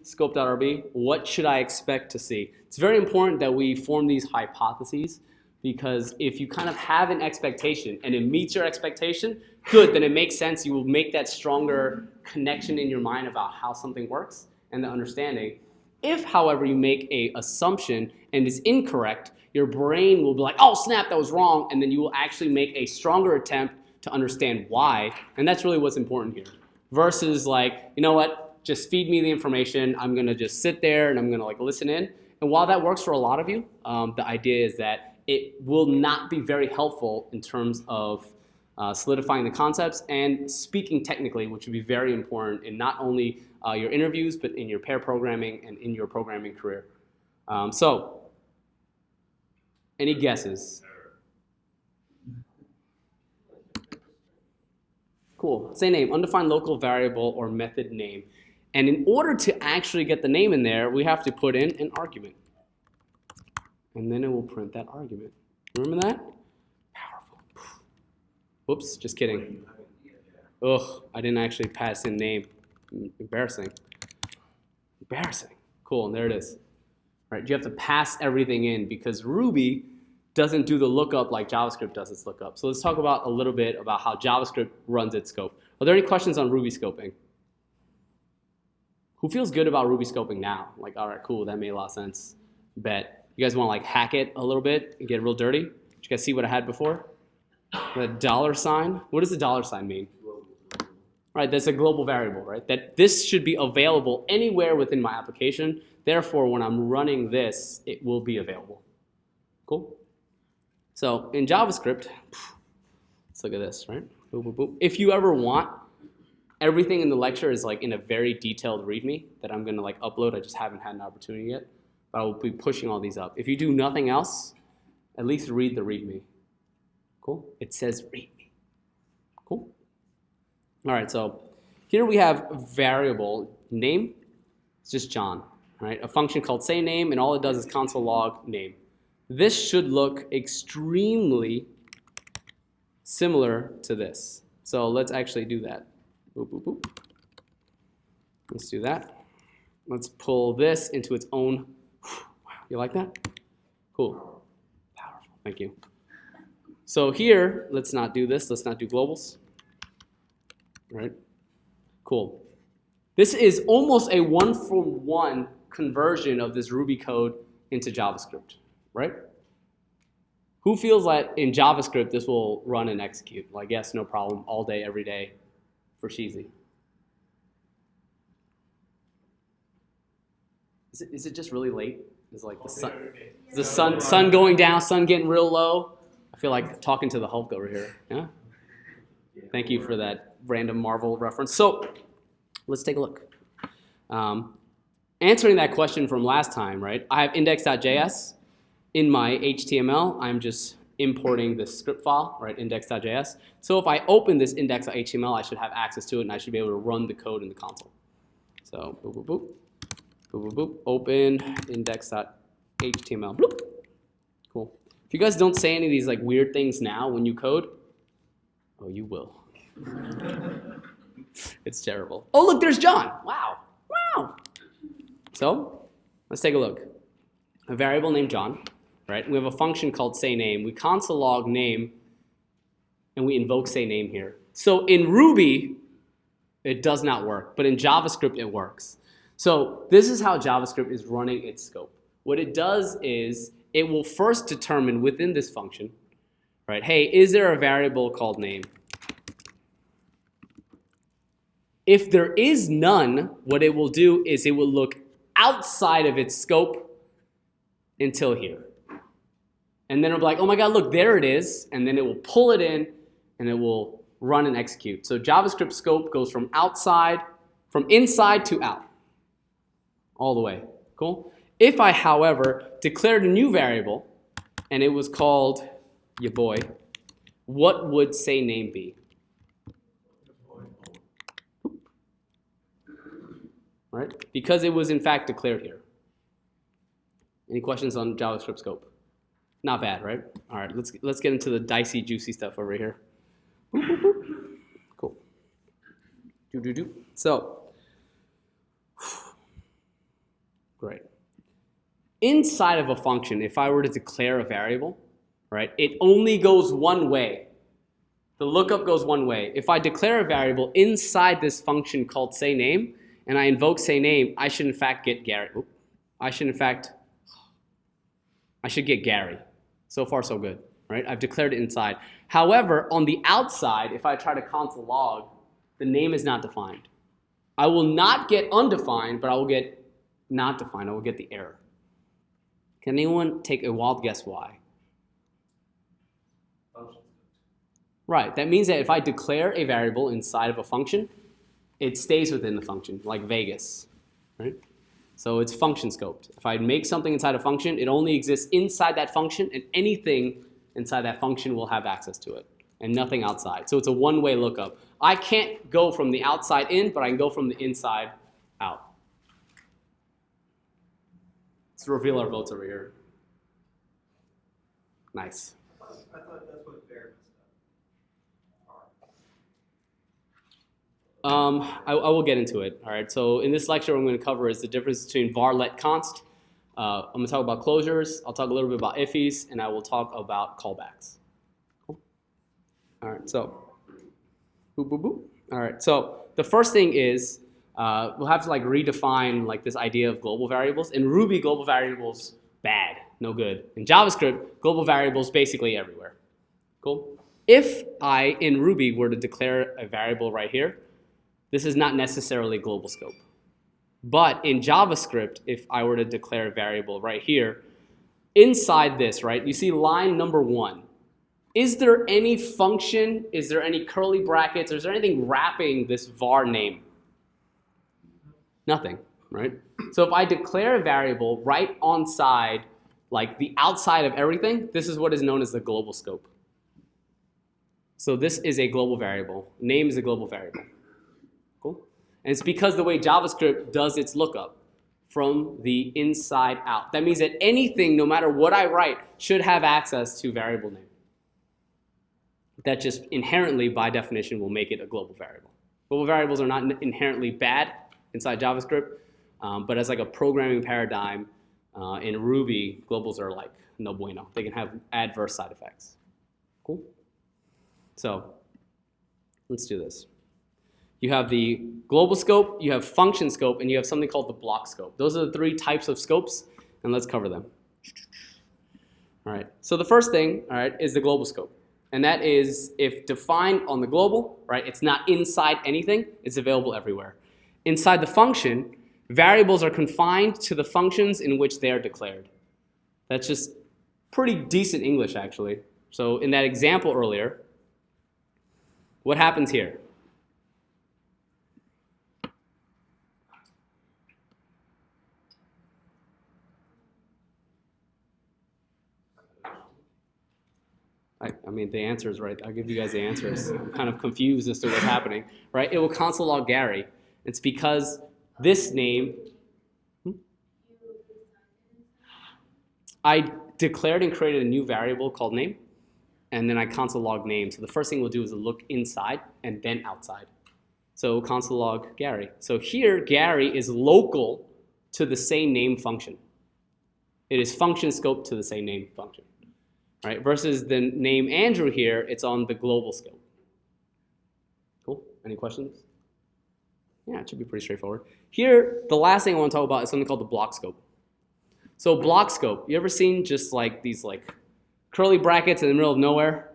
scope.rb, what should I expect to see? It's very important that we form these hypotheses, because if you kind of have an expectation and it meets your expectation, good, then it makes sense. You will make that stronger connection in your mind about how something works and the understanding. If, however, you make an assumption and it's incorrect, your brain will be like, oh snap, that was wrong, and then you will actually make a stronger attempt to understand why, and that's really what's important here. Versus like, you know what, just feed me the information, I'm gonna just sit there and I'm gonna like listen in. And while that works for a lot of you, the idea is that it will not be very helpful in terms of solidifying the concepts and speaking technically, which would be very important in not only your interviews, but in your pair programming and in your programming career. So, any guesses? Cool. Say name, undefined local variable or method name. And in order to actually get the name in there, we have to put in an argument. And then it will print that argument. Remember that? Powerful. Whoops, just kidding. Ugh, I didn't actually pass in name. Embarrassing. Embarrassing. Cool, and there it is. Right, you have to pass everything in because Ruby doesn't do the lookup like JavaScript does its lookup. So let's talk about a little bit about how JavaScript runs its scope. Are there any questions on Ruby scoping? Who feels good about Ruby scoping now? Like, all right, cool, that made a lot of sense. Bet. You guys want to like hack it a little bit and get real dirty? Did you guys see what I had before? The $sign. What does the $sign mean? Right, that's a global variable, right? That this should be available anywhere within my application. Therefore, when I'm running this, it will be available. Cool? So in JavaScript, let's look at this, right? Boop, boop, boop. If you ever want, everything in the lecture is like in a very detailed README that I'm gonna like upload. I just haven't had an opportunity yet, but I will be pushing all these up. If you do nothing else, at least read the README. Cool? It says README. Cool? All right, so here we have a variable name. It's just John, right? A function called sayName, and all it does is console log name. This should look extremely similar to this. So let's actually do that. Boop, boop, boop. Let's do that. Let's pull this into its own. Wow, you like that? Cool. Powerful. Thank you. So here, let's not do this. Let's not do globals. Right? Cool. This is almost a one-for-one conversion of this Ruby code into JavaScript, right? Who feels like in JavaScript this will run and execute? Like, yes, no problem, all day, every day, for Sheezy. Is it just really late? Is like the sun going down, sun getting real low? I feel like talking to the Hulk over here. Yeah. Thank you for that random Marvel reference. So let's take a look. Answering that question from last time, right? I have index.js. In my HTML, I'm just importing the script file, right, index.js. So if I open this index.html, I should have access to it, and I should be able to run the code in the console. So boop, boop, boop, boop, boop, boop, open index.html, bloop. Cool. If you guys don't say any of these like weird things now when you code, oh, you will. It's terrible. Oh, look, there's John. Wow. Wow. So let's take a look. A variable named John, right? We have a function called sayName. We console log name, and we invoke sayName here. So in Ruby, it does not work, but in JavaScript, it works. So this is how JavaScript is running its scope. What it does is it will first determine within this function, right? Hey, is there a variable called name? If there is none, what it will do is it will look outside of its scope until here. And then it'll be like, oh my God, look, there it is. And then it will pull it in and it will run and execute. So JavaScript scope goes from inside to out, all the way. Cool? If I, however, declared a new variable and it was called your boy, what would sayName be? Right? Because it was in fact declared here. Any questions on JavaScript scope? Not bad, right? All right, let's get into the dicey, juicy stuff over here. Boop, boop, boop. Cool. So, Great. Inside of a function, if I were to declare a variable, right, it only goes one way. The lookup goes one way. If I declare a variable inside this function called sayName, and I invoke sayName, I should in fact get Gary. I should get Gary. So far, so good, right? I've declared it inside. However, on the outside, if I try to console log, the name is not defined. I will not get undefined, but I will get not defined. I will get the error. Can anyone take a wild guess why? Right, that means that if I declare a variable inside of a function, it stays within the function, like Vegas, right? So it's function scoped. If I make something inside a function, it only exists inside that function, and anything inside that function will have access to it, and nothing outside. So it's a one-way lookup. I can't go from the outside in, but I can go from the inside out. Let's reveal our votes over here. Nice. I thought that's what var I will get into it. All right. So in this lecture, what I'm going to cover is the difference between var let const. I'm going to talk about closures. I'll talk a little bit about ifs, and I will talk about callbacks. Cool. All right. So, boop, boop, boop. All right. So the first thing is we'll have to like redefine like this idea of global variables. In Ruby, global variables bad, no good. In JavaScript, global variables basically everywhere. Cool. If I in Ruby were to declare a variable right here, this is not necessarily global scope. But in JavaScript, if I were to declare a variable right here, inside this, right, you see line number 1. Is there any function, is there any curly brackets, is there anything wrapping this var name? Nothing, right? So if I declare a variable right on side, like the outside of everything, this is what is known as the global scope. So this is a global variable. Name is a global variable. Cool? And it's because the way JavaScript does its lookup from the inside out. That means that anything, no matter what I write, should have access to variable name. That just inherently, by definition, will make it a global variable. Global variables are not inherently bad inside JavaScript, but as like a programming paradigm in Ruby, globals are like no bueno. They can have adverse side effects. Cool? So let's do this. You have the global scope, you have function scope, and you have something called the block scope. Those are the 3 types of scopes, and let's cover them. All right, so the first thing, all right, is the global scope. And that is, if defined on the global, right, it's not inside anything, it's available everywhere. Inside the function, variables are confined to the functions in which they are declared. That's just pretty decent English, actually. So in that example earlier, what happens here? I mean, the answer is right. I'll give you guys the answers. I'm kind of confused as to what's happening, right? It will console log Gary. It's because this name, I declared and created a new variable called name, and then I console log name. So the first thing we'll do is look inside and then outside. So console log Gary. So here, Gary is local to the same name function. It is function scoped to the same name function. Right? Versus the name Andrew here, it's on the global scope. Cool? Any questions? Yeah, it should be pretty straightforward. Here, the last thing I want to talk about is something called the block scope. So block scope, you ever seen just like these like curly brackets in the middle of nowhere?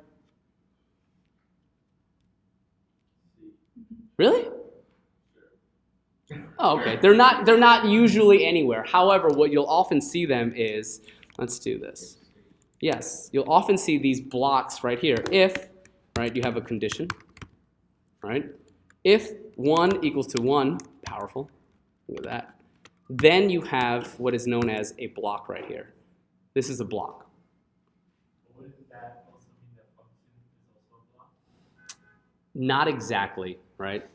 Really? Oh, okay. They're not usually anywhere. However, what you'll often see them is, let's do this. Yes, you'll often see these blocks right here. If, right, you have a condition, right? If 1 equals to 1, powerful, look at that. Then you have what is known as a block right here. This is a block. Wouldn't that also mean that function is also a block? Not exactly, right?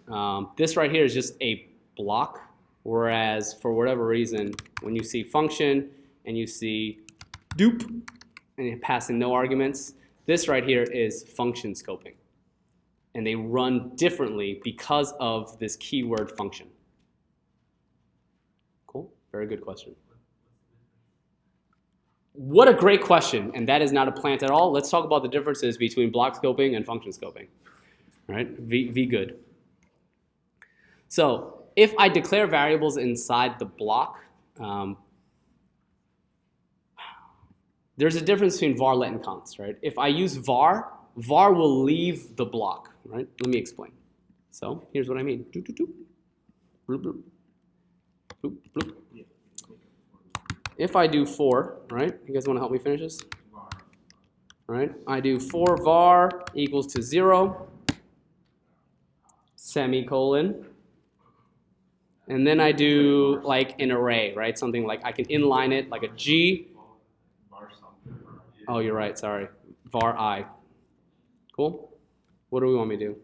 This right here is just a block, whereas for whatever reason, when you see function and you see dupe, and you're passing no arguments, this right here is function scoping. And they run differently because of this keyword function. Cool? Very good question. What a great question, and that is not a plant at all. Let's talk about the differences between block scoping and function scoping. All right, V good. So if I declare variables inside the block, there's a difference between var, let, and const, right? If I use var, var will leave the block, right? Let me explain. So here's what I mean. Doop, doop, doop. Bloop, bloop. Bloop, bloop. If I do for, right? You guys want to help me finish this? All right. I do for var equals to 0, semicolon. And then I do like an array, right? Something like I can inline it like a G. Oh, you're right. Sorry. Var I. Cool. What do we want me to do?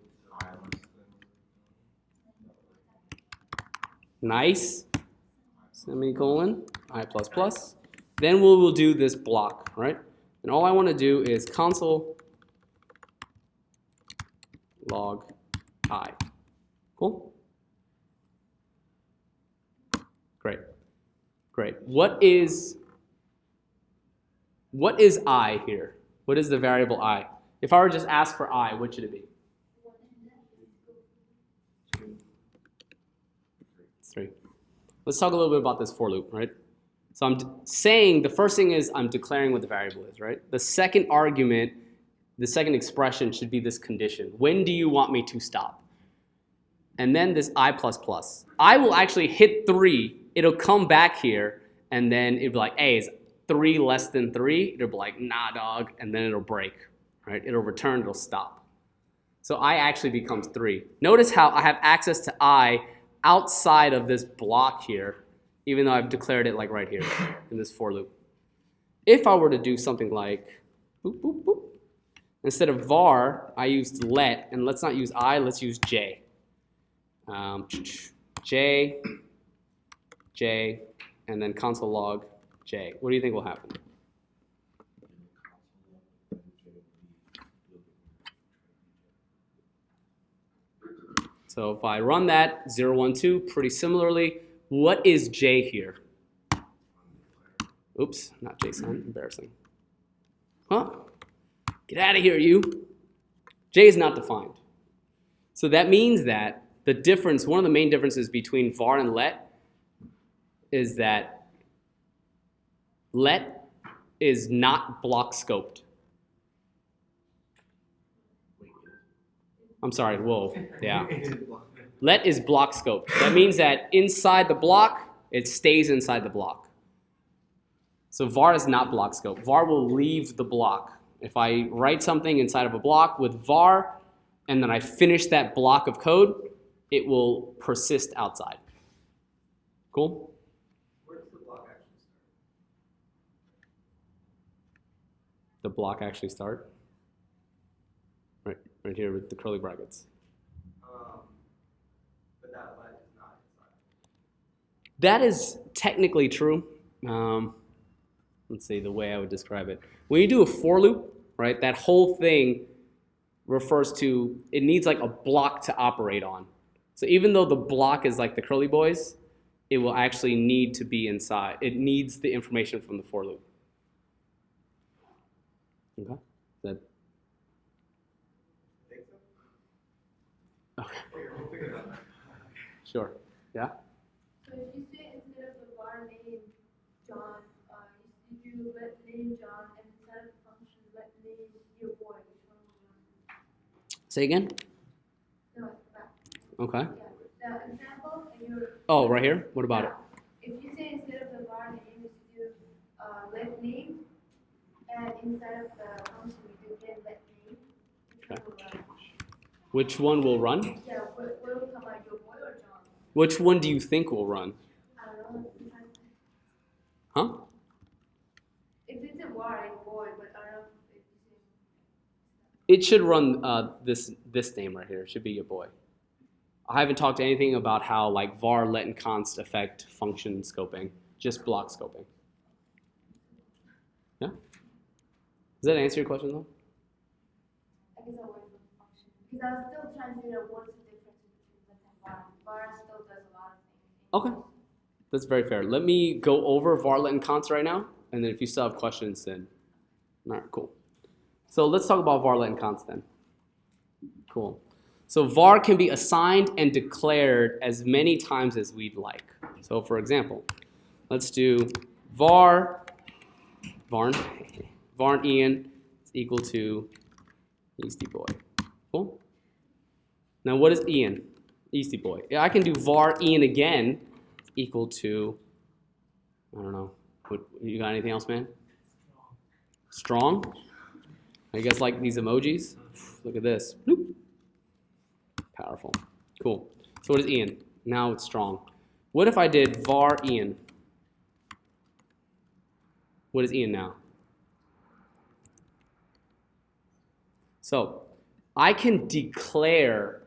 Nice. Semicolon. I plus plus. Then we will do this block, right? And all I want to do is console log I. Cool? Great. Great. What is I here? What is the variable I? If I were to just ask for I, what should it be? 3. Let's talk a little bit about this for loop, right? So I'm saying the first thing is I'm declaring what the variable is, right? The second argument, the second expression should be this condition. When do you want me to stop? And then this I plus plus. I will actually hit 3. It'll come back here, and then it'll be like, hey, is 3 less than 3? It'll be like, nah, dog, and then it'll break, right? It'll return, it'll stop. So I actually becomes 3. Notice how I have access to I outside of this block here, even though I've declared it like right here in this for loop. If I were to do something like, boop, boop, boop, instead of var, I used let, and let's not use I, let's use j. J, and then console log j. What do you think will happen? So if I run that, 0, 1, 2, pretty similarly, what is j here? Oops, not JSON, embarrassing. Huh? Get out of here, you. J is not defined. So that means that the difference, one of the main differences between var and let is that let is not block scoped. I'm sorry, whoa, yeah. Let is block scoped. That means that inside the block, it stays inside the block. So var is not block scoped. var will leave the block. If I write something inside of a block with var, and then I finish that block of code, it will persist outside. Cool? Where does the block actually start? The block actually start? Right here with the curly brackets. But that let is not inside. That is technically true. Let's see the way I would describe it. When you do a for loop, right, that whole thing refers to, it needs like a block to operate on. So even though the block is like the curly boys, it will actually need to be inside. It needs the information from the for loop. Okay? That, Think so? okay. We'll figure it out. Sure. Yeah? So if you say instead of the var name John, you let name John, and instead of the function let name your boy, which one will run? Say again? No, back. Okay. Yeah. The example, and you're. Oh, right here? What about it? If you say instead of the var name, you do let name, and inside of the function you do get let name, which one will run? Which one will run? Yeah, what will come out, your boy or John? Which one do you think will run? I don't know. Huh? If it's a var, it's boy, but I don't know if it's It should run this name right here. It should be your boy. I haven't talked anything about how like var, let, and const affect function scoping, just block scoping. Yeah? Does that answer your question though? I guess I went with the function. Because I was still trying to figure out what's the difference between let and var. Var still does a lot of things. Okay. That's very fair. Let me go over var, let, and const right now, and then if you still have questions, then all right, cool. So let's talk about var, let, and const then. Cool. So var can be assigned and declared as many times as we'd like. So for example, let's do varn Ian is equal to Easty Boy. Cool. Now what is Ian? Easty Boy. Yeah, I can do var Ian again equal to, I don't know. You got anything else, man? Strong. You guys like these emojis? Look at this. Bloop. Powerful. Cool. So what is Ian? Now it's strong. What if I did var Ian? What is Ian now? So I can declare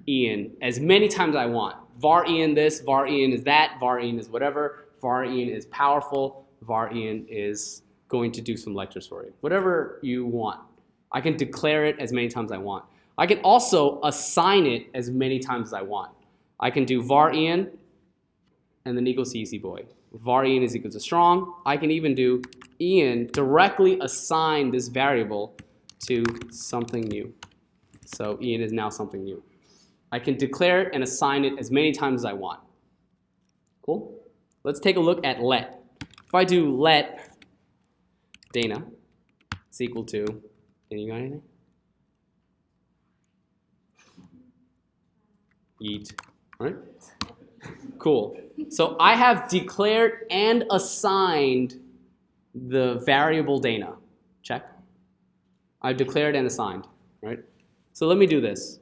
Ian as many times as I want. Var Ian this, var Ian is that, var Ian is whatever, var Ian is powerful, var Ian is going to do some lectures for you. Whatever you want. I can declare it as many times as I want. I can also assign it as many times as I want. I can do var Ian and then equals to Easy Boy. Var Ian is equal to strong. I can even do Ian directly assign this variable to something new. So Ian is now something new. I can declare it and assign it as many times as I want. Cool? Let's take a look at let. If I do let Dana is equal to, you got anything? Yeet. All right? Cool. So I have declared and assigned the variable Dana. Check. I've declared and assigned, right? So let me do this.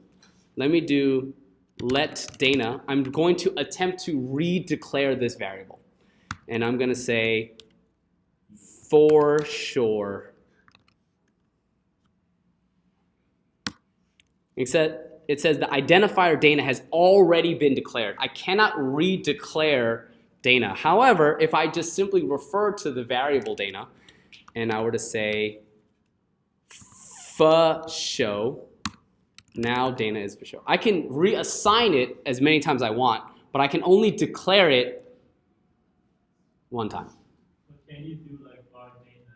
Let me do let Dana. I'm going to attempt to redeclare this variable. And I'm going to say for sure. It says the identifier Dana has already been declared. I cannot redeclare Dana. However, if I just simply refer to the variable Dana, and I were to say for show, now Dana is for show. I can reassign it as many times as I want, but I can only declare it one time. But can you do like var Dana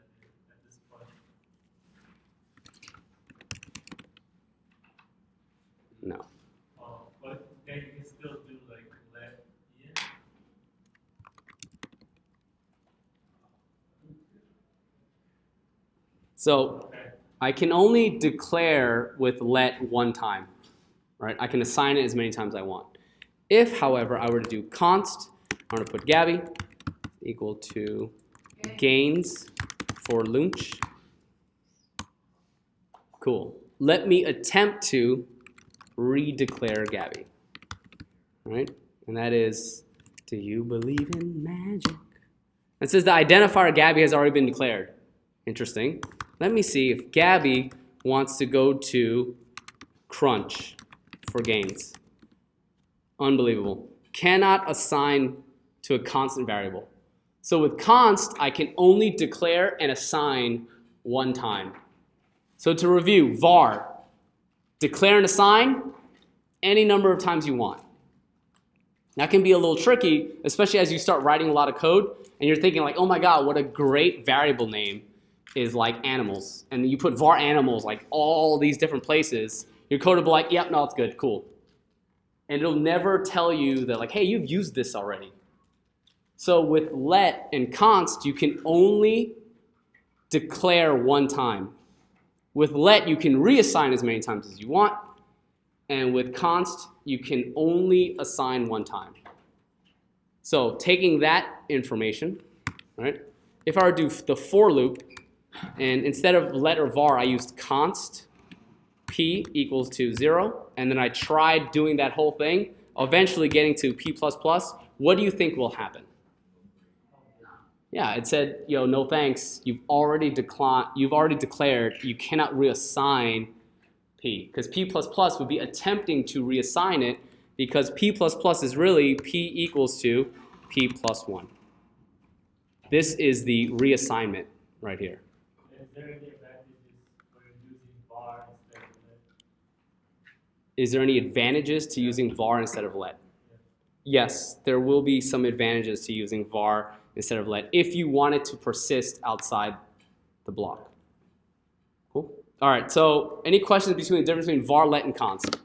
at this point? No. But then you can still do like let Ian. So I can only declare with let one time, right? I can assign it as many times as I want. If, however, I were to do const, I'm going to put Gabby equal to gains for lunch. Cool. Let me attempt to redeclare Gabby. All right? And that is, do you believe in magic? It says the identifier Gabby has already been declared. Interesting. Let me see if Gabby wants to go to crunch for gains. Unbelievable. Cannot assign to a constant variable. So with const, I can only declare and assign one time. So to review, var, declare and assign any number of times you want. That can be a little tricky, especially as you start writing a lot of code and you're thinking like, oh my god, what a great variable name is like animals. And you put var animals like all these different places. Your code will be like, yep, no, it's good, cool. And it'll never tell you that like, hey, you've used this already. So with let and const, you can only declare one time. With let, you can reassign as many times as you want. And with const, you can only assign one time. So taking that information, right? If I were to do the for loop, and instead of let or var, I used const p equals to 0, and then I tried doing that whole thing, eventually getting to p++, what do you think will happen? Yeah, it said, yo, no thanks, you've already declared you cannot reassign p, because p++ would be attempting to reassign it, because p++ is really p equals to p plus 1. This is the reassignment right here. Is there any advantages for using var instead of let? Is there any advantages to using var instead of let? Yeah. yes, there will be some advantages to using var instead of let if you want it to persist outside the block. Cool. All right, so any questions between the difference between var, let, and const?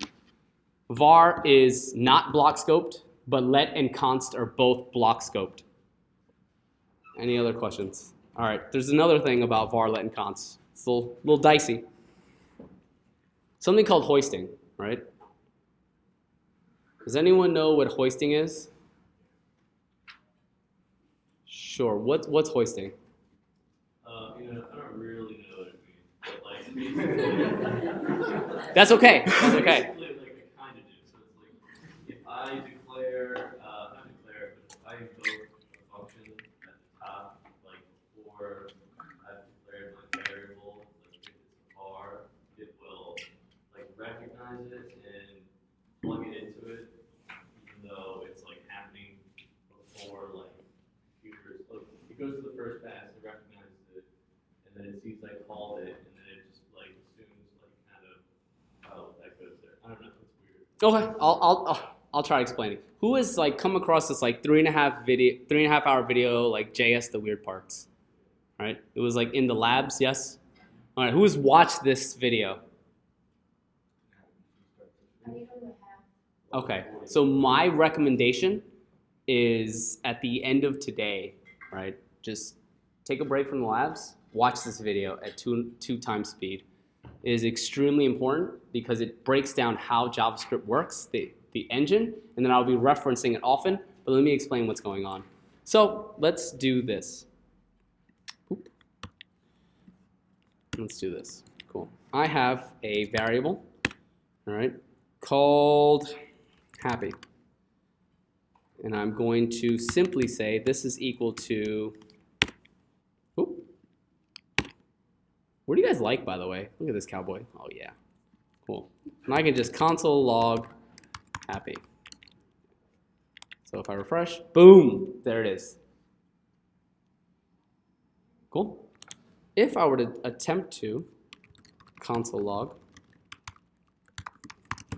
Var is not block scoped, but let and const are both block scoped. Any other questions? All right, there's another thing about var, let, and const. It's a little dicey. Something called hoisting, right? Does anyone know what hoisting is? Sure. What's hoisting? I don't really know what it means, but like, That's okay. That's okay. Basically, like I kind of do. So it's like if I declare, not declare, but if I invoke a function at the top, like before I've declared my variable, like if it's a var, it will like recognize it and plug it into it, even though it's like happening before like computers. Like, it goes to the first pass, it recognizes it, and then it sees I called it, and then it just like assumes like kind of oh that goes there. I don't know, it's weird. Okay. I'll try explaining. Who has like come across this like 3.5 hour video like JS the weird parts? Right? It was like in the labs. Yes. All right. Who has watched this video? I don't know how. Okay, so my recommendation is at the end of today, right? Just take a break from the labs, watch this video at two times speed. It is extremely important because it breaks down how JavaScript works, the engine, and then I'll be referencing it often, but let me explain what's going on. So let's do this. Oop. Let's do this. Cool. I have a variable, all right, called happy. And I'm going to simply say this is equal to, oop. What do you guys like, by the way? Look at this cowboy. Oh, yeah. Cool. And I can just console log happy. So if I refresh, boom, there it is. Cool. If I were to attempt to console log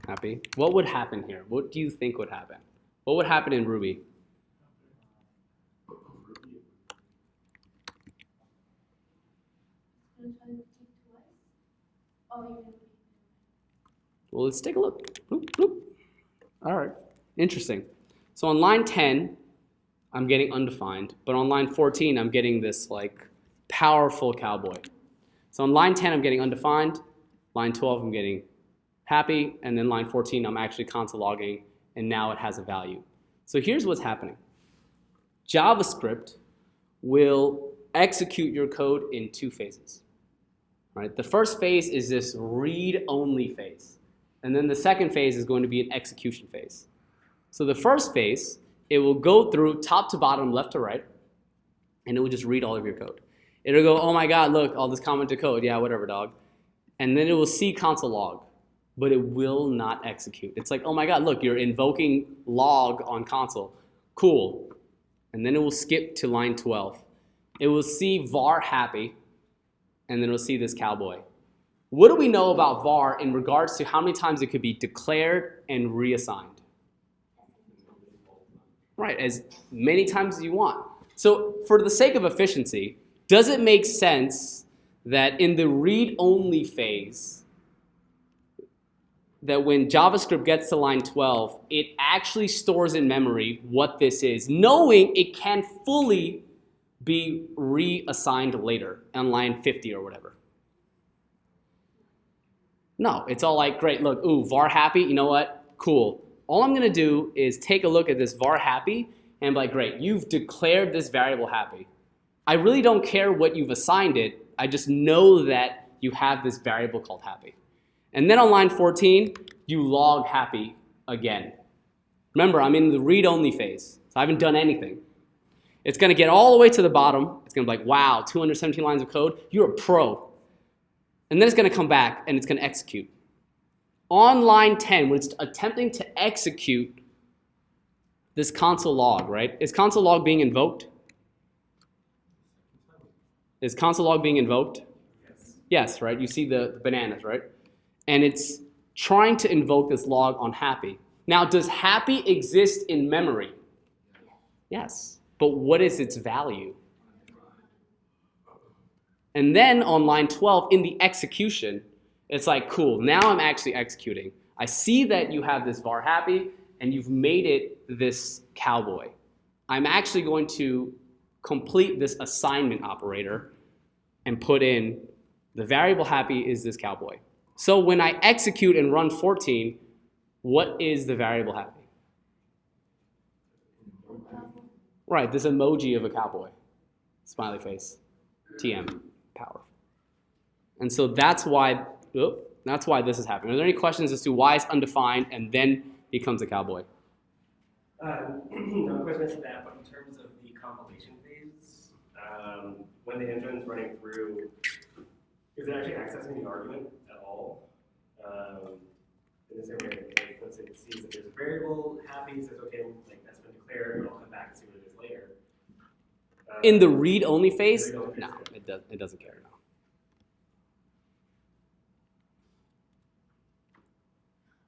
happy, what would happen here? What do you think would happen? What would happen in Ruby? I'm trying to keep twice. Oh, you didn't. Well, let's take a look. Bloop, bloop. All right, interesting. So on line 10, I'm getting undefined, but on line 14, I'm getting this like powerful cowboy. So on line 10, I'm getting undefined. Line 12, I'm getting happy, and then line 14, I'm actually console logging, and now it has a value. So here's what's happening. JavaScript will execute your code in two phases. Right? The first phase is this read-only phase, and then the second phase is going to be an execution phase. So the first phase, it will go through top to bottom, left to right, and it will just read all of your code. It'll go, oh my God, look, all this commented code, yeah, whatever, dog. And then it will see console log, but it will not execute. It's like, oh my God, look, you're invoking log on console. Cool. And then it will skip to line 12. It will see var happy, and then it'll see this cowboy. What do we know about var in regards to how many times it could be declared and reassigned? Right, as many times as you want. So for the sake of efficiency, does it make sense that in the read-only phase, that when JavaScript gets to line 12, it actually stores in memory what this is, knowing it can fully be reassigned later on line 50 or whatever? No, it's all like, great, look, ooh, var happy, you know what, cool. All I'm gonna do is take a look at this var happy and be like, great, you've declared this variable happy. I really don't care what you've assigned it, I just know that you have this variable called happy. And then on line 14, you log happy again. Remember, I'm in the read-only phase, so I haven't done anything. It's gonna get all the way to the bottom, it's gonna be like, wow, 217 lines of code, you're a pro. And then it's gonna come back and it's gonna execute. On line 10, when it's attempting to execute this console log, right? Is console log being invoked? Is console log being invoked? Yes. Yes, right? You see the bananas, right? And it's trying to invoke this log on happy. Now, does happy exist in memory? Yes. But what is its value? And then on line 12, in the execution, it's like, cool, now I'm actually executing. I see that you have this var happy, and you've made it this cowboy. I'm actually going to complete this assignment operator and put in the variable happy is this cowboy. So when I execute and run 14, what is the variable happy? Right, this emoji of a cowboy. Smiley face. TM. Power. And so that's why this is happening. Are there any questions as to why it's undefined and then becomes a cowboy? No questions to that, but in terms of the compilation phase, when the engine's running through, is it actually accessing the argument at all? In the same way, like, once it sees that there's a variable, happy, it says, okay, like that's been declared, and I'll come back and see what it is later. In the read-only phase? No, it doesn't care now.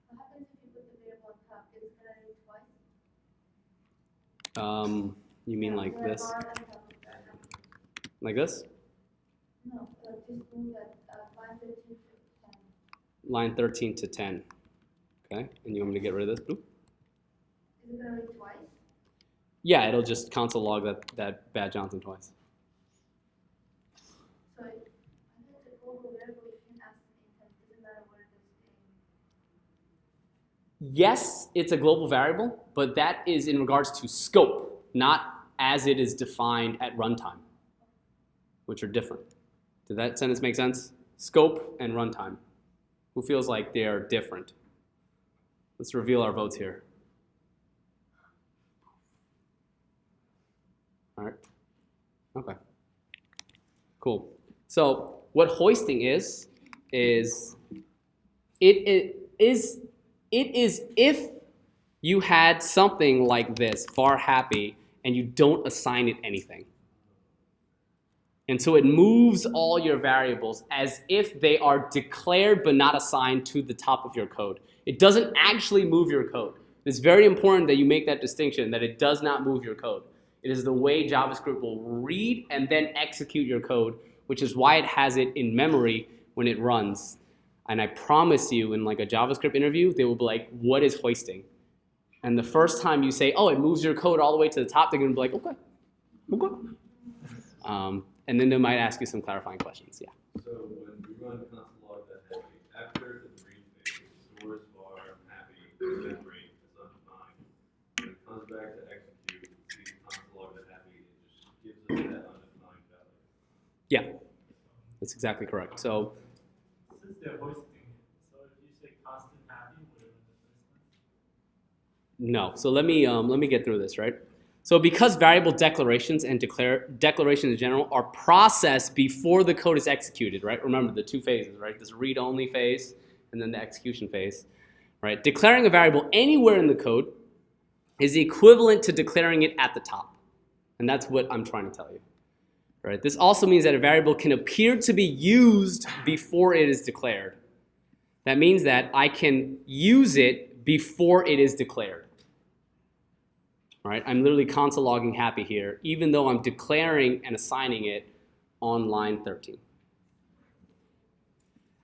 What happens if you put the variable on top? Is it gonna read twice? You mean like Is there a this? bar on top of that? Like this? No, just move that line 13 to 10. Line 13 to 10. Okay, and you want me to get rid of this? Oop. Is it gonna read twice? Yeah, it'll just console log that Bad Johnson twice. So I think it's a global variable, you can ask the intent, doesn't matter what it is. Yes, it's a global variable, but that is in regards to scope, not as it is defined at runtime, which are different. Did that sentence make sense? Scope and runtime. Who feels like they are different? Let's reveal our votes here. All right. Okay. Cool. So what hoisting is it is if you had something like this, var happy, and you don't assign it anything. And so it moves all your variables as if they are declared but not assigned to the top of your code. It doesn't actually move your code. It's very important that you make that distinction, that it does not move your code. It is the way JavaScript will read and then execute your code, which is why it has it in memory when it runs. And I promise you, in like a JavaScript interview, they will be like, what is hoisting? And the first time you say, oh, it moves your code all the way to the top, they're going to be like, okay. And then they might ask you some clarifying questions, yeah. So when we run console log that happy, after the read phase, it stores var happy in memory is undefined. When it comes back to execute, it sees console log that happy, it just gives us that undefined value. Yeah, that's exactly correct. So Since they're hoisting it, so if you say constant happy, would it run the first time? no, so let me get through this, right? So because variable declarations and declarations in general are processed before the code is executed, right? Remember the two phases, right? This read-only phase and then the execution phase, right? Declaring a variable anywhere in the code is equivalent to declaring it at the top. And that's what I'm trying to tell you, right? This also means that a variable can appear to be used before it is declared. That means that I can use it before it is declared. Right? I'm literally console logging happy here, even though I'm declaring and assigning it on line 13.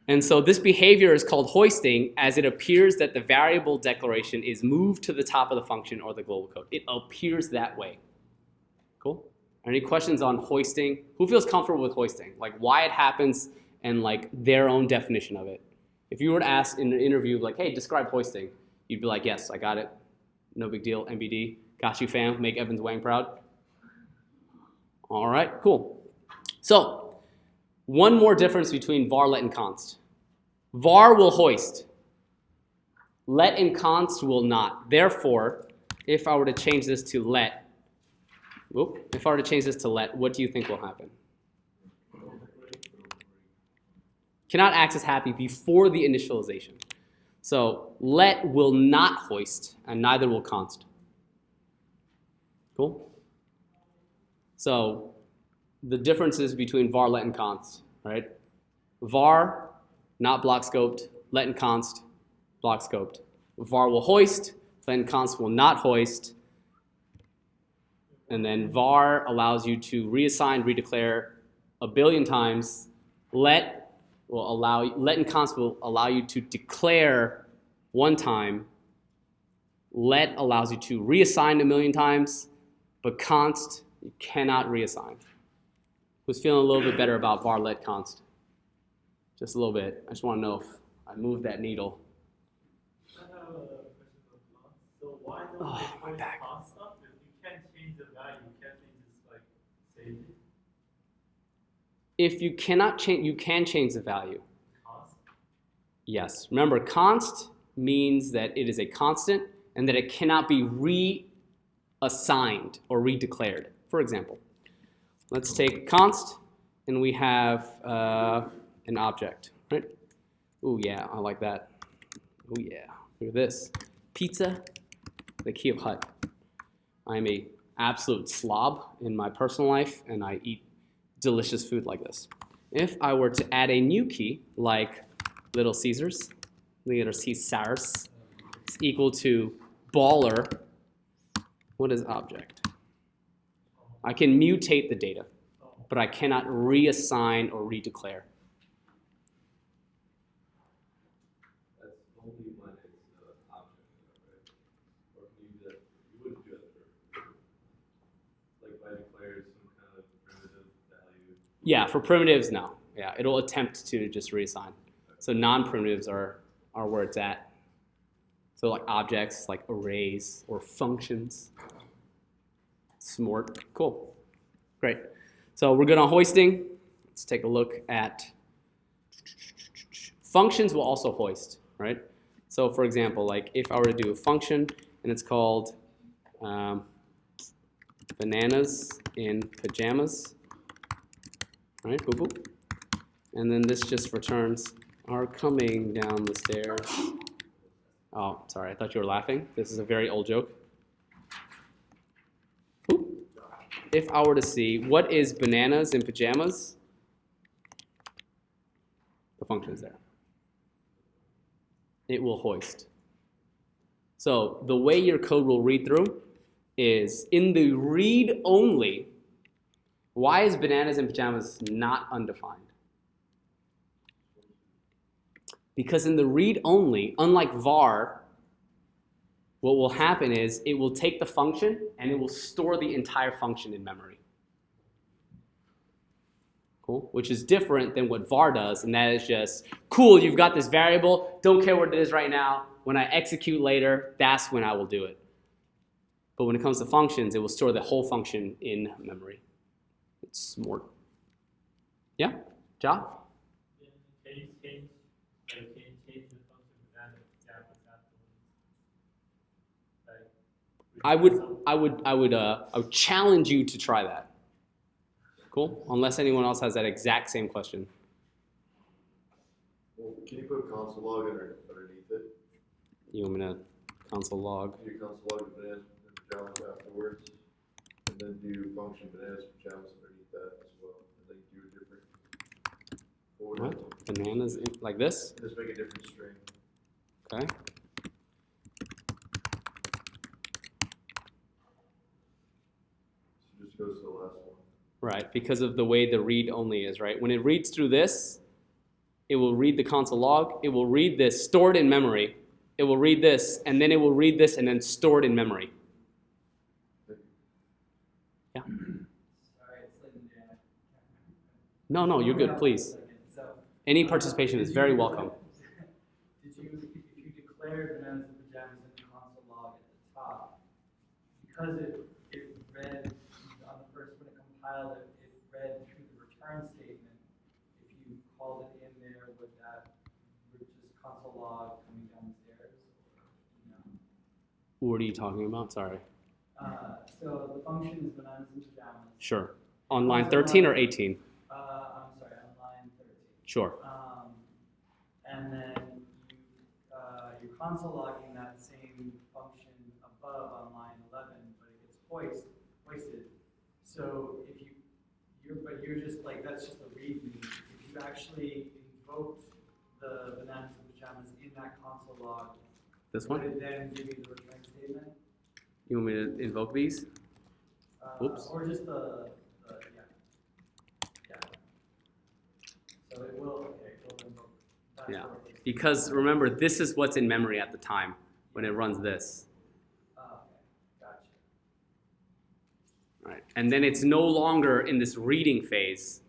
And so this behavior is called hoisting, as it appears that the variable declaration is moved to the top of the function or the global code. It appears that way. Cool? Any questions on hoisting? Who feels comfortable with hoisting? Like why it happens and like their own definition of it. If you were to ask in an interview, like, hey, describe hoisting, you'd be like, yes, I got it. No big deal, MBD. Got you, fam. Make Evans Wang proud. All right, cool. So, one more difference between var, let, and const. Var will hoist. Let and const will not. Therefore, if I were to change this to let, what do you think will happen? Cannot access happy before the initialization. So, let will not hoist, and neither will const. Cool? So the differences between var, let, and const, right? Var, not block scoped. Let and const, block scoped. Var will hoist. Then const will not hoist. And then var allows you to reassign, redeclare a billion times. Let and const will allow you to declare one time. Let allows you to reassign a million times, but const you cannot reassign. Who's feeling a little bit better about var let const? Just a little bit. I just want to know if I moved that needle. I have a question on const. So why don't Oh, they my put back. const stuff if you can't change the value? Can't they just like save it? If you cannot change, you can change the value. Const? Yes. Remember, const means that it is a constant and that it cannot be reassigned or redeclared. For example, let's take const and we have an object, right? Oh yeah, I like that. Oh yeah, look at this. Pizza, the key of Hut. I'm a absolute slob in my personal life and I eat delicious food like this. If I were to add a new key, like Little Caesars, Little Caesars, is equal to baller, what is object? I can mutate the data, but I cannot reassign or redeclare. That's only when it's the object, right? Or can you do that? You wouldn't do that for, like, if I declare some kind of primitive value. Yeah, for primitives, no. Yeah, it'll attempt to just reassign. So non-primitives are where it's at. So like objects, like arrays or functions. Smart, cool, great. So we're good on hoisting. Let's take a look at functions will also hoist, right? So for example, like if I were to do a function and it's called bananas in pajamas, right, boop, boop. And then this just returns are coming down the stairs. Oh, sorry, I thought you were laughing. This is a very old joke. Boop. If I were to see what is bananas in pajamas, the function is there. It will hoist. So the way your code will read through is in the read only. Why is bananas in pajamas not undefined? Because in the read only, unlike var, what will happen is it will take the function and it will store the entire function in memory. Cool? Which is different than what var does, and that is just, cool, you've got this variable, don't care what it is right now. When I execute later, that's when I will do it. But when it comes to functions, it will store the whole function in memory. It's smart. Yeah? Ja? Can you change the function banana pajamas afterwards? Like, I would challenge you to try that. Cool? Unless anyone else has that exact same question. Well, can you put console log underneath it? You want me to console log? Do console log bananas and pajamas afterwards, and then do function bananas pajamas underneath that as well, and then do a different. What would What? Bananas like this? Just make a different string. Okay. So just goes to the last one. Right, because of the way the read only is, right? When it reads through this, it will read the console log, it will read this stored in memory, it will read this, and then it will read this and then stored in memory. Yeah? Sorry, it's like No, you're good, please. So, Any participation is very welcome. if you declare bananas and pajamas in the console log at the top, because it read on the first when it compiled it, it read through the return statement. If you called it in there, would that just console log coming down the stairs? No. What are you talking about? Sorry. So the function is bananas and pajamas. Sure. On line 13 or 18? I'm sorry, on line 13. Sure. And then you're console logging that same function above on line 11, but it gets hoisted. So if you're just like, that's just a readme. If you actually invoked the bananas and pajamas in that console log This Would one? it then give you the return statement? You want me to invoke these? Oops. Or just yeah. Yeah. So it will, okay, it will invoke. That's Yeah. what it is. Because remember, this is what's in memory at the time when it runs this. Okay, gotcha. Right. And then it's no longer in this reading phase.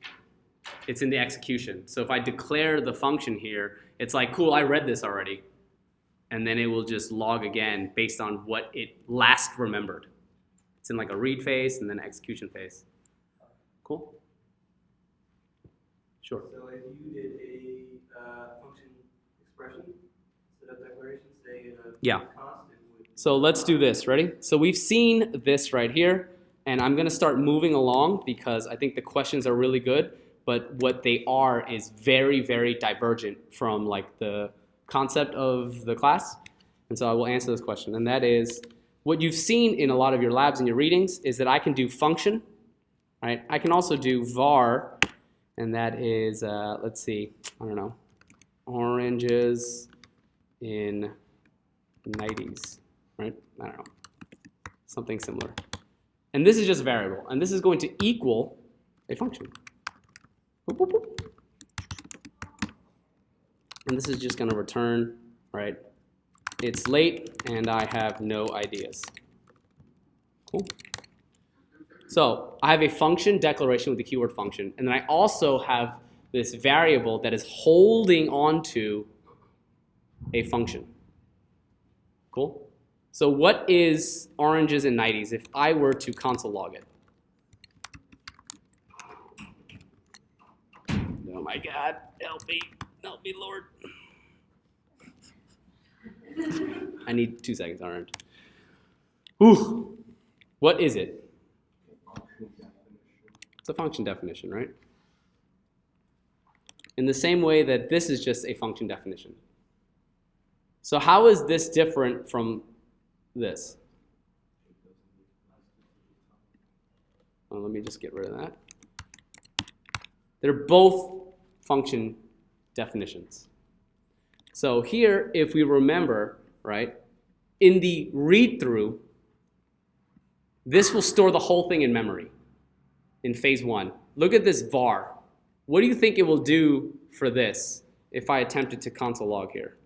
It's in the execution. So if I declare the function here, it's like, cool, I read this already. And then it will just log again based on what it last remembered. It's in like a read phase and then execution phase. Cool? Sure. So if you did a function expression instead of declaration, say in a Yeah. constant would. So let's do this. Ready? So we've seen this right here. And I'm going to start moving along because I think the questions are really good. But what they are is very, very divergent from like the concept of the class. And so I will answer this question. And that is, what you've seen in a lot of your labs and your readings is that I can do function, right? I can also do var, and that is, let's see, I don't know, oranges in 90s, right? I don't know, something similar. And this is just a variable, and this is going to equal a function. Boop, boop, boop. And this is just going to return, right? It's late, and I have no ideas. Cool. So I have a function declaration with the keyword function, and then I also have this variable that is holding on to a function. Cool? So what is oranges and 90s if I were to console log it? Oh my God, help me, Lord. I need 2 seconds, all right. Whew. What is it? It's a function definition, right? In the same way that this is just a function definition. So how is this different from this? Well, let me just get rid of that. They're both function definitions. So here, if we remember, right, in the read-through, this will store the whole thing in memory in phase 1. Look at this var. What do you think it will do for this if I attempted to console log here?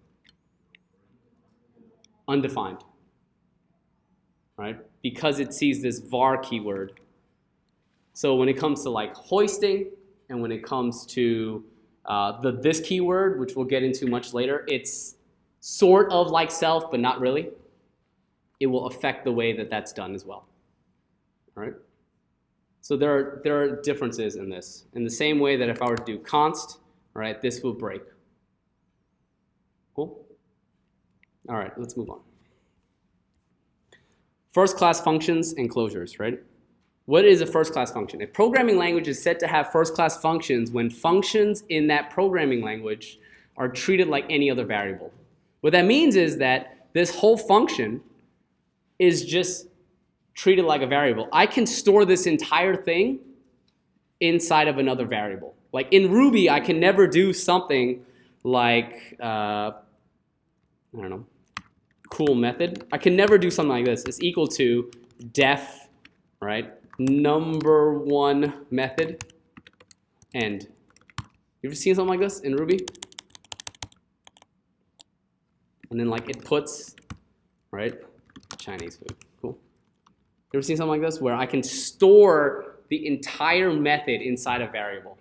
Undefined, right? Because it sees this var keyword. So when it comes to like hoisting, and when it comes to this keyword, which we'll get into much later, it's sort of like self, but not really. It will affect the way that that's done as well. All right? So there are differences in this. In the same way that if I were to do const, all right, this will break. Cool? All right, let's move on. First class functions and closures, right? What is a first class function? A programming language is said to have first class functions when functions in that programming language are treated like any other variable. What that means is that this whole function is just treated like a variable. I can store this entire thing inside of another variable. Like in Ruby, I can never do something like, I don't know, cool method. I can never do something like this. It's equal to def, right? Number one method, end. You ever seen something like this in Ruby? And then like it puts, right? Chinese food, cool. You ever seen something like this where I can store the entire method inside a variable?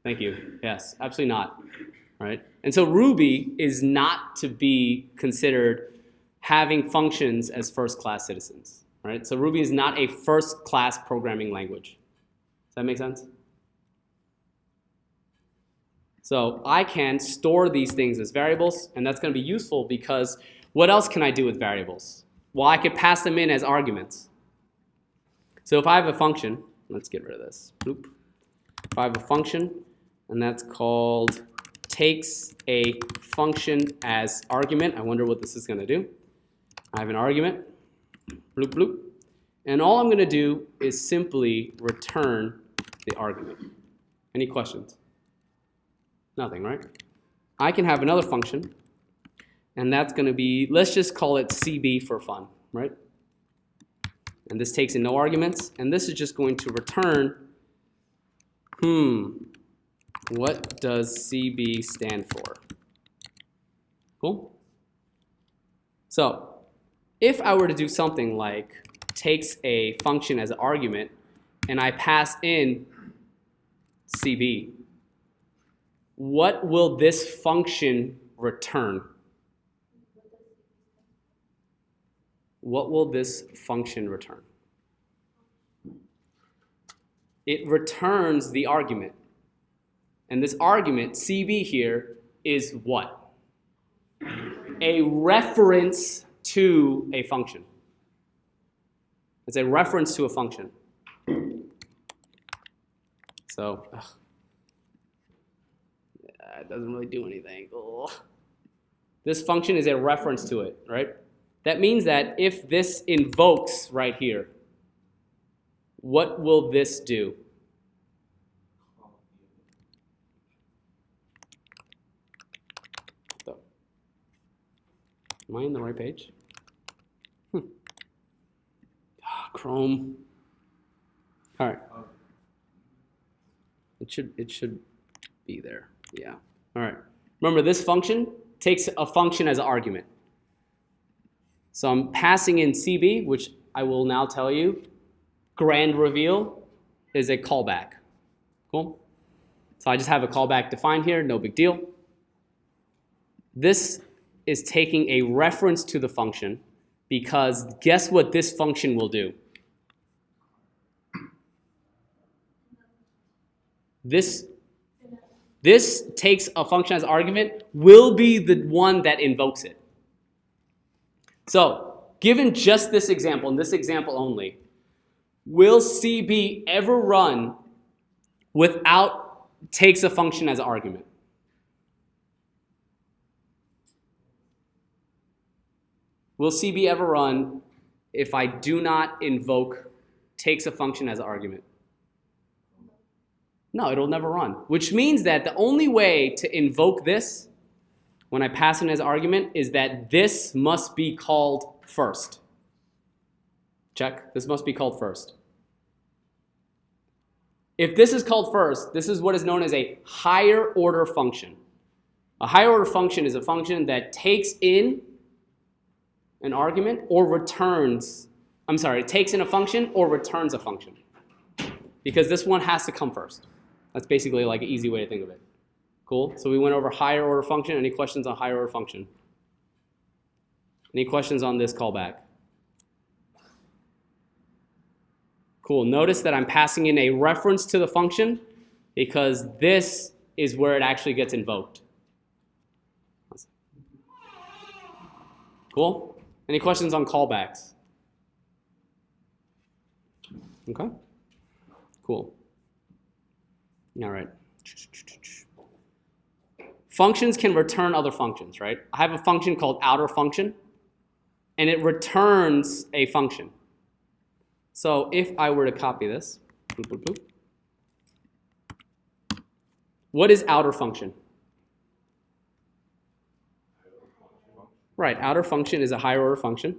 Thank you. Yes, absolutely not. Right? And so Ruby is not to be considered having functions as first-class citizens. Right? So Ruby is not a first-class programming language. Does that make sense? So I can store these things as variables, and that's going to be useful because what else can I do with variables? Well, I could pass them in as arguments. So if I have a function, let's get rid of this. Boop. If I have a function, and that's called takes a function as argument. I wonder what this is going to do. I have an argument, bloop, bloop. And all I'm going to do is simply return the argument. Any questions? Nothing, right? I can have another function, and that's going to be, let's just call it CB for fun, right? And this takes in no arguments, and this is just going to return, what does CB stand for? Cool? So, if I were to do something like takes a function as an argument, and I pass in CB, what will this function return? What will this function return? It returns the argument. And this argument, CB here, is what? A reference to a function. It's a reference to a function. So, it doesn't really do anything. Ugh. This function is a reference to it, right? That means that if this invokes right here, what will this do? So, am I in the right page? Chrome. All right. It should be there. Yeah. All right. Remember, this function takes a function as an argument. So I'm passing in CB, which I will now tell you, grand reveal is a callback. Cool? So I just have a callback defined here, no big deal. This is taking a reference to the function because guess what this function will do? This takes a function as argument, will be the one that invokes it. So, given just this example, and this example only, will CB ever run without takes a function as an argument? Will CB ever run if I do not invoke takes a function as an argument? No, it'll never run. Which means that the only way to invoke this when I pass in as argument is that this must be called first. Check. This must be called first. If this is called first, this is what is known as a higher order function. A higher order function is a function that takes in an argument or returns, it takes in a function or returns a function. Because this one has to come first. That's basically like an easy way to think of it. Cool? So we went over higher order function. Any questions on higher order function? Any questions on this callback? Cool. Notice that I'm passing in a reference to the function because this is where it actually gets invoked. Cool? Any questions on callbacks? Okay. Cool. All right. Functions can return other functions, right? I have a function called outer function, and it returns a function. So if I were to copy this, boop, boop, boop. What is outer function? Right, outer function is a higher order function.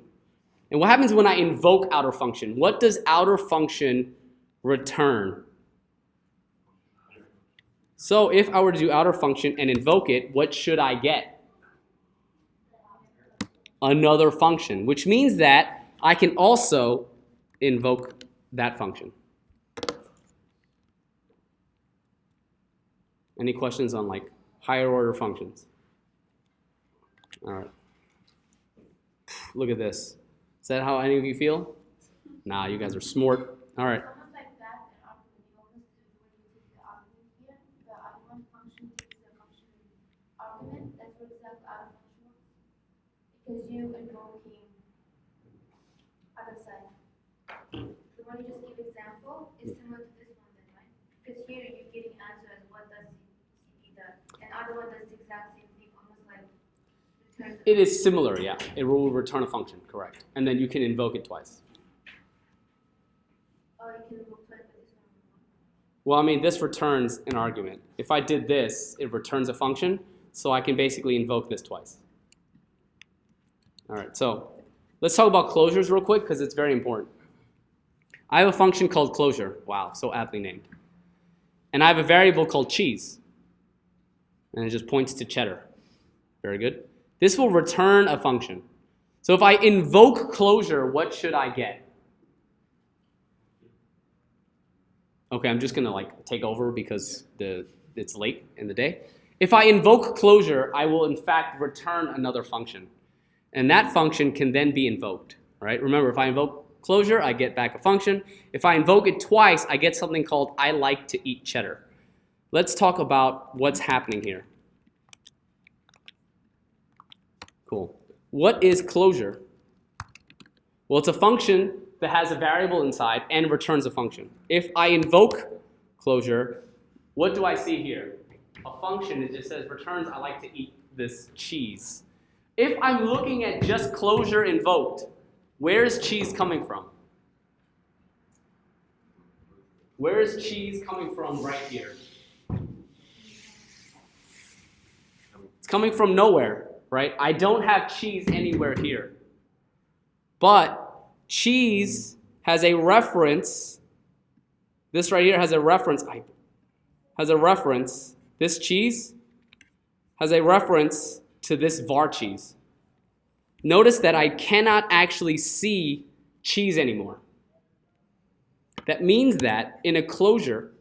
And what happens when I invoke outer function? What does outer function return? So if I were to do outer function and invoke it, what should I get? Another function, which means that I can also invoke that function. Any questions on like higher order functions? All right. Look at this. Is that how any of you feel? Nah, you guys are smart. All right. Almost like that, an argument. You almost do when you take the argument here, the argument function takes the function argument. That's what exactly outer function was. Because you invoking other side. The one you just gave example is similar to this one then, right? Because here you're getting answer as what does CP does. And other one does the exact same thing, almost like returns. It is similar, yeah. It will return a function, correct. And then you can invoke it twice. Or you can invoke twice with this one. Well, I mean, this returns an argument. If I did this, it returns a function. so I can basically invoke this twice. All right, so let's talk about closures real quick because it's very important. I have a function called closure. Wow, so aptly named. And I have a variable called cheese. And it just points to cheddar. Very good. This will return a function. So if I invoke closure, what should I get? Okay, I'm just gonna take over because it's late in the day. If I invoke closure, I will in fact return another function. And that function can then be invoked, right? Remember, if I invoke closure, I get back a function. If I invoke it twice, I get something called I like to eat cheddar. Let's talk about what's happening here. Cool. What is closure? Well, it's a function that has a variable inside and returns a function. If I invoke closure, what do I see here? A function that just says returns I like to eat this cheese. If I'm looking at just closure invoked, where is cheese coming from? Where is cheese coming from right here? It's coming from nowhere, right? I don't have cheese anywhere here. But cheese has a reference. This right here has a reference. This cheese has a reference to this var cheese. Notice that I cannot actually see cheese anymore. That means that in a closure,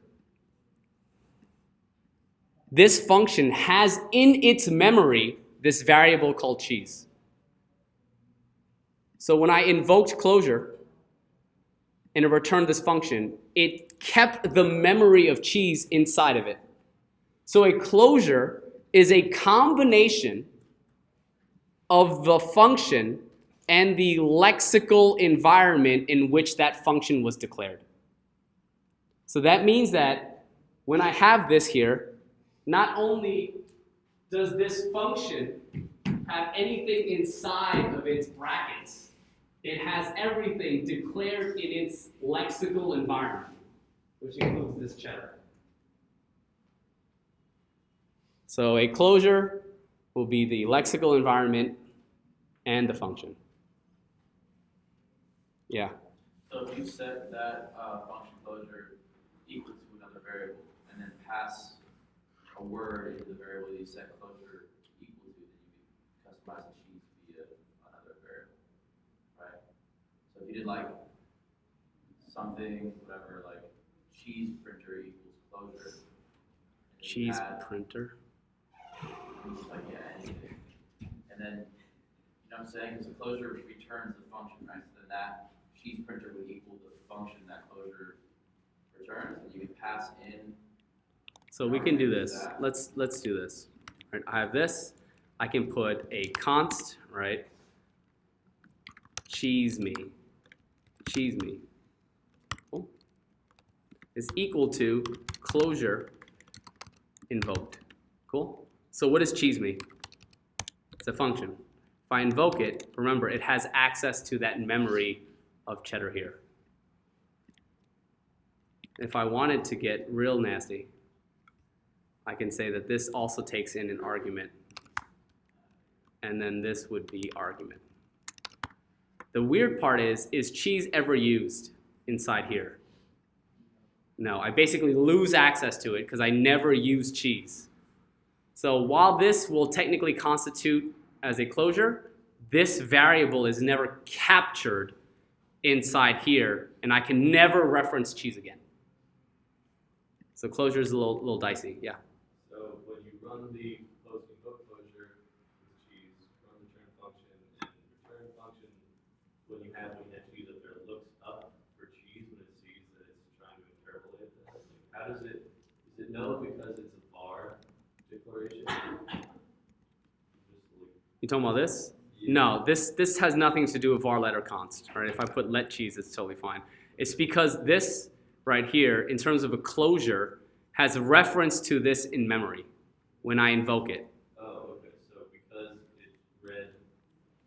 this function has in its memory this variable called cheese. So when I invoked closure and it returned this function, it kept the memory of cheese inside of it. So a closure is a combination of the function and the lexical environment in which that function was declared. So that means that when I have this here, not only does this function have anything inside of its brackets, it has everything declared in its lexical environment, which includes this cheddar. So a closure will be the lexical environment and the function. Yeah. So if you set that function closure equal to another variable and then pass a word into the variable you set closure equal to, then you can customize the cheese via another variable, right? So if you did something, whatever, like cheese printer equals closure. Cheese printer. Anything. And then, you know what I'm saying? Because the closure returns the function, right? So then that cheese printer would equal the function that closure returns, and you can pass in. So we can do this. Let's do this. Right, I have this. I can put a const, right? Cheese me. Cool. Is equal to closure invoked. Cool. So what is cheese me? It's a function. If I invoke it, remember it has access to that memory of cheddar here. If I wanted to get real nasty, I can say that this also takes in an argument, and then this would be argument. The weird part is cheese ever used inside here? No, I basically lose access to it because I never use cheese. So while this will technically constitute as a closure, this variable is never captured inside here, and I can never reference cheese again. So closure is a little dicey, yeah. So when you run the close invoke closure with cheese, run the return function, and return function, when you have cheese up there, looks up for cheese when it sees that it's trying to interpolate that. How does it know because it's a var declaration? You talking about this? Yeah. No, this has nothing to do with var let or const, right? If I put let cheese, it's totally fine. It's because this right here, in terms of a closure, has a reference to this in memory when I invoke it. Oh, okay. So because it's read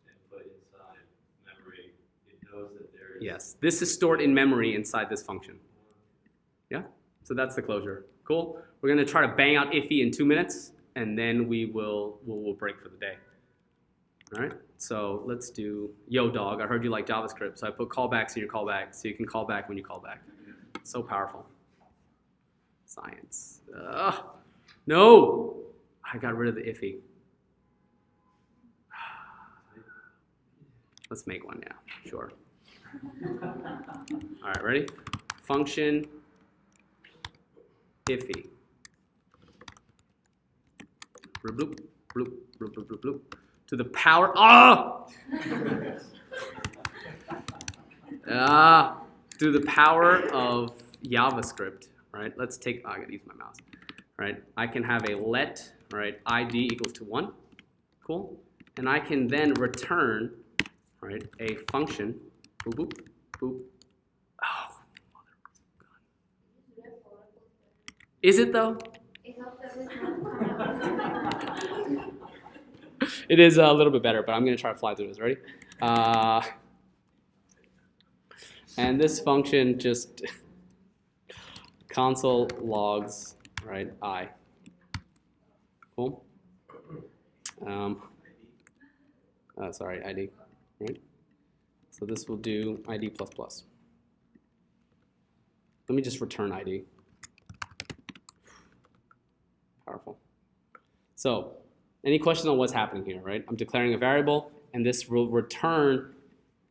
and put inside memory, it knows that there is... Yes, this is stored in memory inside this function. Yeah? So that's the closure. Cool? We're going to try to bang out iffy in 2 minutes. and then we'll break for the day. All right, so let's do yo dog. I heard you like JavaScript, so I put callbacks in your callback, so you can call back when you call back. So powerful. Science. No, I got rid of the iffy. Let's make one now. Sure. All right, ready? Function iffy. Bloop, bloop, bloop, bloop, bloop, bloop, bloop. To the power, to the power of JavaScript, right? Let's take, I gotta use my mouse, right? I can have a let, right, ID equals to 1, cool? And I can then return, right, a function, boop, boop, boop. Oh, mother. Is it though? It helps everyone come out. It is a little bit better, but I'm going to try to fly through this. Ready? And this function just console logs, right, I. Cool? Sorry, ID. Right? So this will do ID plus plus. Let me just return ID. Powerful. So, any questions on what's happening here, right? I'm declaring a variable, and this will return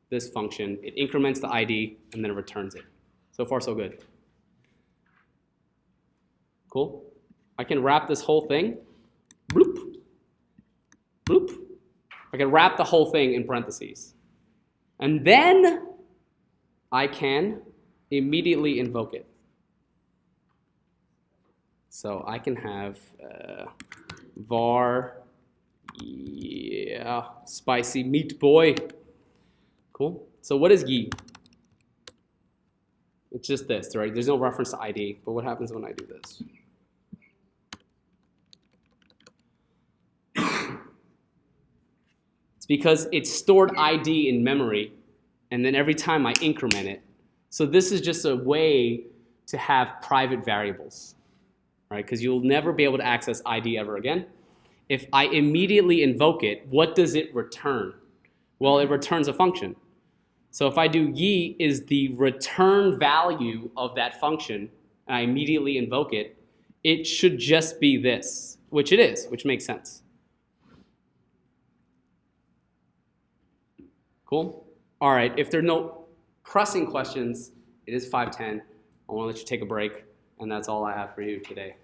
this function. It increments the ID, and then it returns it. So far, so good. Cool? I can wrap this whole thing. Bloop. Bloop. I can wrap the whole thing in parentheses. And then I can immediately invoke it. So I can have var, yeah, spicy meat boy. Cool. So what is ye? It's just this, right? There's no reference to ID, but what happens when I do this? It's because it's stored ID in memory, and then every time I increment it. So this is just a way to have private variables, right? Because you'll never be able to access ID ever again. If I immediately invoke it, what does it return? Well, it returns a function. So if I do ye is the return value of that function, and I immediately invoke it, it should just be this, which it is, which makes sense. Cool? All right, if there are no pressing questions, it is 5:10. I want to let you take a break, and that's all I have for you today.